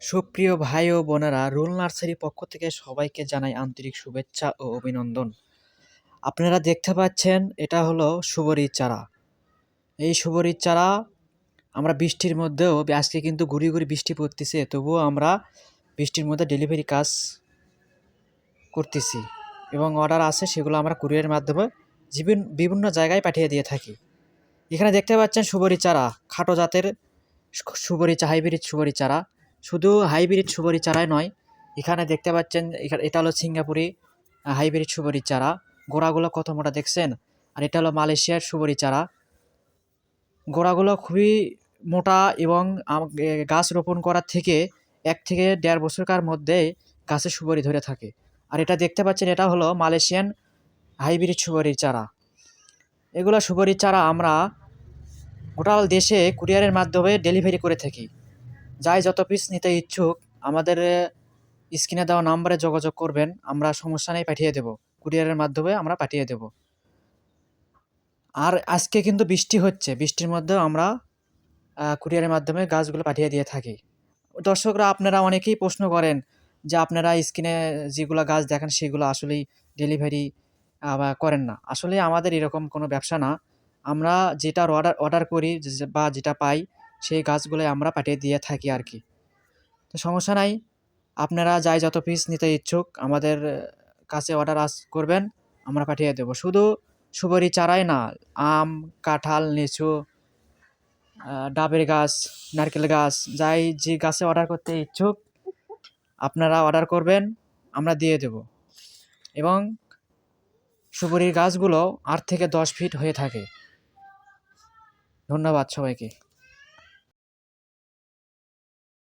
সুপ্রিয় ভাই ও বোনেরা, রুল নার্সারির পক্ষ থেকে সবাইকে জানাই আন্তরিক শুভেচ্ছা ও অভিনন্দন। আপনারা দেখতে পাচ্ছেন, এটা হলো সুবরির চারা। এই সুবরির চারা আমরা বৃষ্টির মধ্যেও, আজকে কিন্তু গুড়ি গুড়ি বৃষ্টি পড়তেছে, তবুও আমরা বৃষ্টির মধ্যে ডেলিভারি কাজ করতেছি এবং অর্ডার আছে, সেগুলো আমরা কুরিয়ারের মাধ্যমে বিভিন্ন জায়গায় পাঠিয়ে দিয়ে থাকি। এখানে দেখতে পাচ্ছেন সুবরি চারা, খাটো জাতের হাইব্রিড সুবরি চারা। শুধু হাইব্রিড সুবরি চারাই নয়, এখানে দেখতে পাচ্ছেন এটা হলো সিঙ্গাপুরি হাইব্রিড সুবরি চারা। গোড়াগুলো কত মোটা দেখছেন। আর এটা হলো মালয়েশিয়ার সুবরি চারা। গোড়াগুলো খুবই মোটা এবং গাছ রোপণ করার থেকে 1 থেকে 1.5 বছরকার মধ্যে গাছে সুবরি ধরে থাকে। আর এটা দেখতে পাচ্ছেন, এটা হলো মালয়েশিয়ান হাইব্রিড সুবরির চারা। এগুলো সুবরির চারা আমরা গোটা দেশে কুরিয়ারের মাধ্যমে ডেলিভারি করে থাকি। যাই যত পিস নিতে ইচ্ছুক, আমাদের স্ক্রিনে দেওয়া নাম্বারে যোগাযোগ করবেন, আমরা সমস্যা নেই পাঠিয়ে দেব। কুরিয়ারের মাধ্যমে আমরা পাঠিয়ে দেব। আর আজকে কিন্তু বৃষ্টি হচ্ছে, বৃষ্টির মধ্যেও আমরা কুরিয়ারের মাধ্যমে গাছগুলো পাঠিয়ে দিয়ে থাকি। দর্শকরা, আপনারা অনেকেই প্রশ্ন করেন যে আপনারা স্ক্রিনে যেগুলো গাছ দেখেন সেগুলো আসলেই ডেলিভারি করেন না। আসলে আমাদের এরকম কোনো ব্যবসা না। আমরা যেটা অর্ডার করি বা যেটা পাই, সেই গাছগুলোই আমরা পাঠিয়ে দিয়ে থাকি আর কি। তো সমস্যা নাই, আপনারা যাই যত পিস নিতে ইচ্ছুক আমাদের কাছে অর্ডার করবেন, আমরা পাঠিয়ে দেব। শুধু সুপারি চারাই না, আম, কাঁঠাল, লিচু, ডাবের গাছ, নারকেল গাছ, যাই যে গাছে অর্ডার করতে ইচ্ছুক আপনারা অর্ডার করবেন, আমরা দিয়ে দেব। এবং সুপারির গাছগুলো 8 থেকে 10 ফিট হয়ে থাকে। ধন্যবাদ সবাইকে।